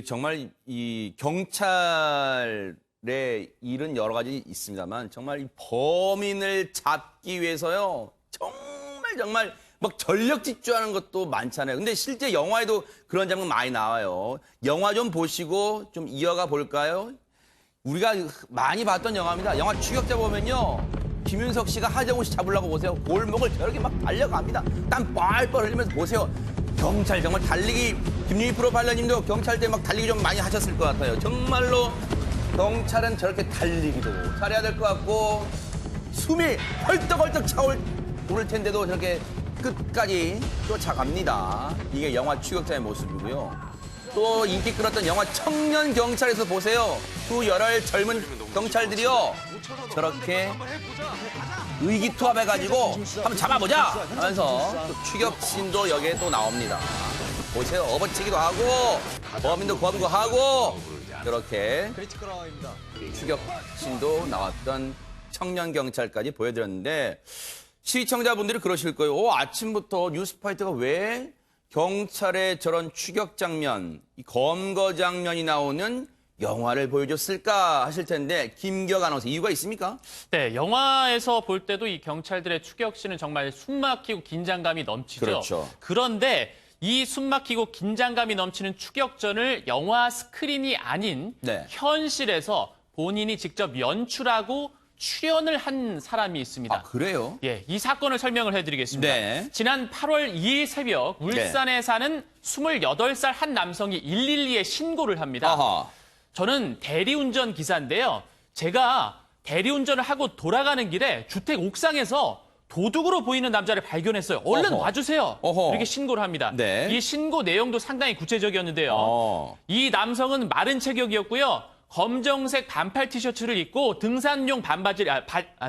정말 이 경찰의 일은 여러 가지 있습니다만 정말 이 범인을 잡기 위해서요. 정말 막 전력 질주하는 것도 많잖아요. 근데 실제 영화에도 그런 장면 많이 나와요. 영화 좀 보시고 좀 이어가 볼까요? 우리가 많이 봤던 영화입니다. 영화 추격자 보면요. 김윤석 씨가 하정우 씨 잡으려고 보세요. 골목을 저렇게 막 달려갑니다. 땀 뻘뻘 흘리면서 보세요. 경찰 정말 달리기, 김유희 프로파일러님도 경찰 때 막 달리기 좀 많이 하셨을 것 같아요. 정말로 경찰은 저렇게 달리기도 잘해야 될 것 같고 숨이 헐떡헐떡 차오를 텐데도 저렇게 끝까지 쫓아갑니다. 이게 영화 추격자의 모습이고요. 또 인기 끌었던 영화 청년 경찰에서 보세요. 두 열혈 젊은 경찰들이요. 저렇게 의기투합해가지고 한번 잡아보자 하면서 또 추격신도 여기에 또 나옵니다. 보세요. 업어치기도 하고 범인도 검거하고 이렇게 추격신도 나왔던 청년 경찰까지 보여드렸는데 시청자분들이 그러실 거예요. 아침부터 뉴스파이터가 왜 경찰의 저런 추격 장면, 이 검거 장면이 나오는 영화를 보여줬을까 하실 텐데 김기혁 아나운서 이유가 있습니까? 네, 영화에서 볼 때도 이 경찰들의 추격신은 정말 숨막히고 긴장감이 넘치죠. 그렇죠. 그런데 이 숨막히고 긴장감이 넘치는 추격전을 영화 스크린이 아닌 네. 현실에서 본인이 직접 연출하고 출연을 한 사람이 있습니다. 아, 그래요? 예, 이 사건을 설명을 해드리겠습니다. 네. 지난 8월 2일 새벽 울산에 사는 28살 한 남성이 112에 신고를 합니다. 아하. 저는 대리운전 기사인데요. 제가 대리운전을 하고 돌아가는 길에 주택 옥상에서 도둑으로 보이는 남자를 발견했어요. 얼른 어허. 와주세요. 어허. 이렇게 신고를 합니다. 네. 이 신고 내용도 상당히 구체적이었는데요. 이 남성은 마른 체격이었고요. 검정색 반팔 티셔츠를 입고 등산용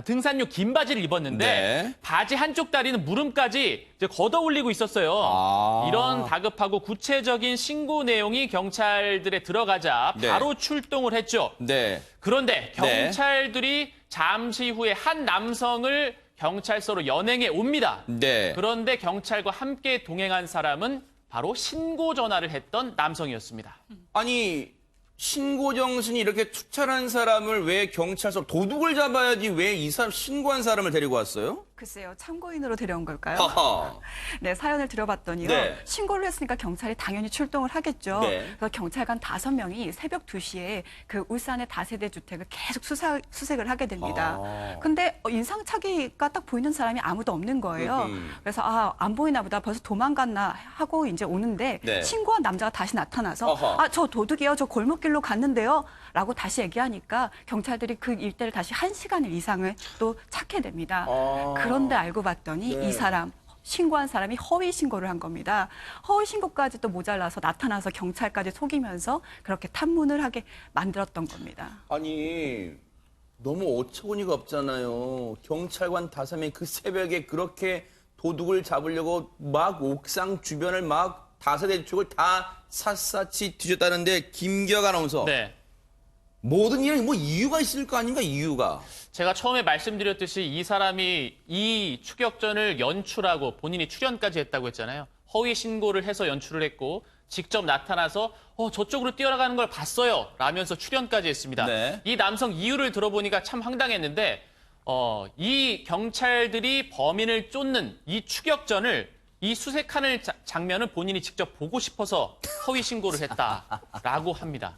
등산용 긴 바지를 입었는데 네. 바지 한쪽 다리는 무릎까지 이제 걷어 올리고 있었어요. 아. 이런 다급하고 구체적인 신고 내용이 경찰들에 들어가자 네. 바로 출동을 했죠. 네. 그런데 경찰들이 잠시 후에 한 남성을 경찰서로 연행해 옵니다. 네. 그런데 경찰과 함께 동행한 사람은 바로 신고 전화를 했던 남성이었습니다. 아니 신고 정신이 이렇게 투철한 사람을 왜 경찰서 도둑을 잡아야지 왜 이 사람 신고한 사람을 데리고 왔어요? 글쎄요, 참고인으로 데려온 걸까요? 하하. 네, 사연을 들어봤더니요. 네. 신고를 했으니까 경찰이 당연히 출동을 하겠죠. 네. 그래서 경찰관 5명이 새벽 2시에 그 울산의 다세대 주택을 계속 수색을 하게 됩니다. 아. 근데 인상착의가 딱 보이는 사람이 아무도 없는 거예요. 그래서 안 보이나 보다 벌써 도망갔나 하고 이제 오는데 네. 신고한 남자가 다시 나타나서 어허. 저 도둑이요. 저 골목길로 갔는데요. 라고 다시 얘기하니까 경찰들이 그 일대를 다시 1시간 이상을 또 찾게 됩니다. 그런데 알고 봤더니 네. 이 사람 신고한 사람이 허위 신고를 한 겁니다. 허위 신고까지 또 모자라서 나타나서 경찰까지 속이면서 그렇게 탐문을 하게 만들었던 겁니다. 아니 너무 어처구니가 없잖아요. 경찰관 5명이 그 새벽에 그렇게 도둑을 잡으려고 막 옥상 주변을 막 다세대 주택을 다 샅샅이 뒤졌다는데 김기혁 아나운서. 네. 모든 일에 뭐 이유가 있을 거 아닌가 이유가. 제가 처음에 말씀드렸듯이 이 사람이 이 추격전을 연출하고 본인이 출연까지 했다고 했잖아요. 허위 신고를 해서 연출을 했고 직접 나타나서 저쪽으로 뛰어나가는 걸 봤어요 라면서 출연까지 했습니다. 네. 이 남성 이유를 들어보니까 참 황당했는데 이 경찰들이 범인을 쫓는 이 추격전을 이 수색하는 장면을 본인이 직접 보고 싶어서 허위 신고를 했다라고 합니다.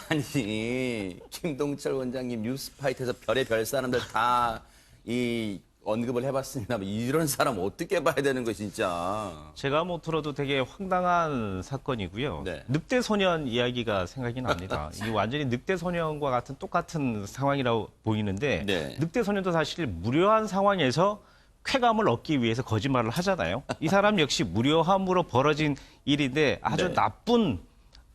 아니 김동철 원장님 뉴스파이트에서 별의 별 사람들 다 이 언급을 해봤습니다. 이런 사람 어떻게 봐야 되는 거 진짜. 제가 뭐 들어도 되게 황당한 사건이고요. 네. 늑대 소년 이야기가 생각이 납니다. 이 완전히 늑대 소년과 같은 똑같은 상황이라고 보이는데 네. 늑대 소년도 사실 무료한 상황에서 쾌감을 얻기 위해서 거짓말을 하잖아요. 이 사람 역시 무료함으로 벌어진 일인데 아주 네. 나쁜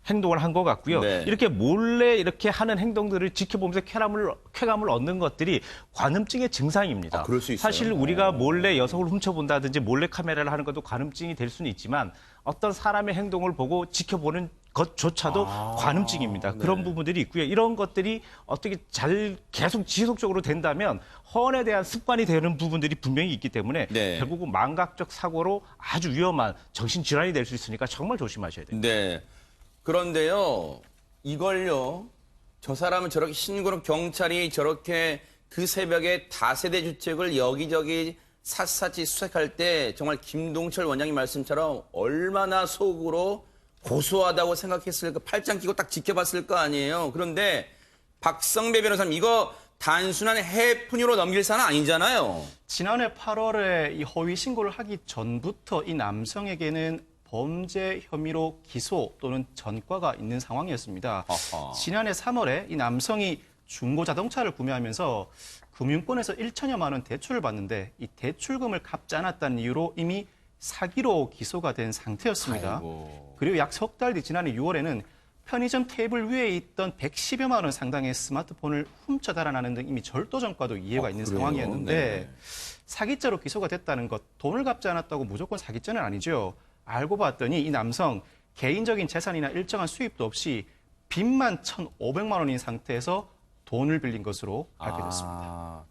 행동을 한 것 같고요. 네. 이렇게 몰래 이렇게 하는 행동들을 지켜보면서 쾌감을 얻는 것들이 관음증의 증상입니다. 아, 그럴 수 있어요? 사실 우리가 몰래 여성을 훔쳐본다든지 몰래 카메라를 하는 것도 관음증이 될 수는 있지만 어떤 사람의 행동을 보고 지켜보는 것조차도 관음증입니다. 그런 부분들이 있고요. 이런 것들이 어떻게 잘 계속 지속적으로 된다면 허언에 대한 습관이 되는 부분들이 분명히 있기 때문에 네. 결국은 망각적 사고로 아주 위험한 정신질환이 될 수 있으니까 정말 조심하셔야 됩니다. 네. 그런데요, 이걸요, 저 사람은 저렇게 신고로 경찰이 저렇게 그 새벽에 다세대 주택을 여기저기 샅샅이 수색할 때 정말 김동철 원장님 말씀처럼 얼마나 속으로 고소하다고 생각했을까, 팔짱 끼고 딱 지켜봤을 거 아니에요. 그런데 박성배 변호사님, 이거 단순한 해프닝으로 넘길 사안 아니잖아요. 지난해 8월에 이 허위 신고를 하기 전부터 이 남성에게는 범죄 혐의로 기소 또는 전과가 있는 상황이었습니다. 아하. 지난해 3월에 이 남성이 중고 자동차를 구매하면서 금융권에서 1천여만 원 대출을 받는데 이 대출금을 갚지 않았다는 이유로 이미 사기로 기소가 된 상태였습니다. 아이고. 그리고 약 석 달 뒤 지난해 6월에는 편의점 테이블 위에 있던 110여만 원 상당의 스마트폰을 훔쳐 달아나는 등 이미 절도 전과도 이해가 있는 그래요? 상황이었는데 네. 사기죄로 기소가 됐다는 것, 돈을 갚지 않았다고 무조건 사기죄는 아니죠. 알고 봤더니 이 남성 개인적인 재산이나 일정한 수입도 없이 빚만 1,500만 원인 상태에서 돈을 빌린 것으로 알게 됐습니다.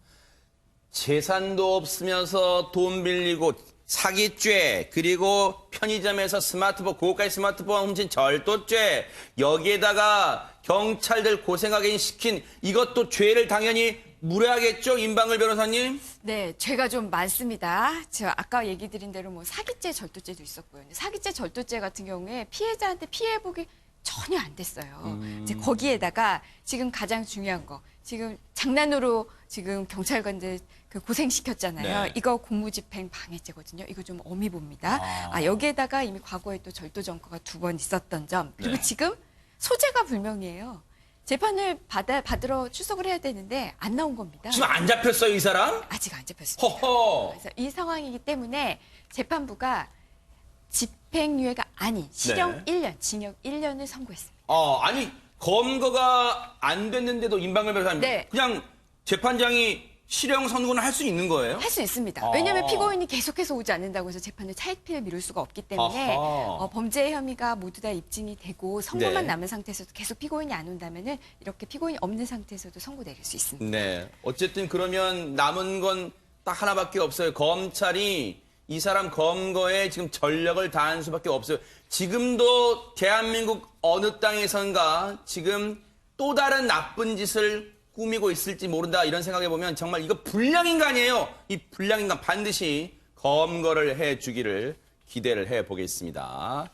재산도 없으면서 돈 빌리고 사기죄, 그리고 편의점에서 스마트폰, 고가의 스마트폰 훔친 절도죄, 여기에다가 경찰들 고생하게 시킨 이것도 죄를 당연히 물어야겠죠, 임방글 변호사님? 네, 죄가 좀 많습니다. 제가 아까 얘기 드린 대로 뭐 사기죄, 절도죄도 있었고요. 사기죄, 절도죄 같은 경우에 피해자한테 피해복이 전혀 안 됐어요. 이제 거기에다가 지금 가장 중요한 거, 지금 장난으로 지금 경찰관들 그 고생시켰잖아요. 네. 이거 공무집행 방해죄거든요. 이거 좀 엄히 봅니다. 여기에다가 이미 과거에 또 절도 전과가 2번 있었던 점. 그리고 네. 지금 소재가 불명이에요. 재판을 받으러 출석을 해야 되는데 안 나온 겁니다. 지금 안 잡혔어요, 이 사람? 아직 안 잡혔습니다. 허허. 그래서 이 상황이기 때문에 재판부가 집행유예가 아닌 실형 네. 1년, 징역 1년을 선고했습니다. 아니, 검거가 안 됐는데도 임방글 변호사님, 네. 그냥 재판장이 실형 선고는 할 수 있는 거예요? 할 수 있습니다. 아. 왜냐하면 피고인이 계속해서 오지 않는다고 해서 재판을 차일피일 미룰 수가 없기 때문에 아하. 범죄 혐의가 모두 다 입증이 되고 선고만 네. 남은 상태에서도 계속 피고인이 안 온다면은 이렇게 피고인이 없는 상태에서도 선고 내릴 수 있습니다. 네. 어쨌든 그러면 남은 건 딱 하나밖에 없어요. 검찰이 이 사람 검거에 지금 전력을 다한 수밖에 없어요. 지금도 대한민국 어느 땅에선가 지금 또 다른 나쁜 짓을 꾸미고 있을지 모른다, 이런 생각해 보면 정말 이거 불량인간이에요. 이 불량인간 반드시 검거를 해 주기를 기대를 해 보겠습니다.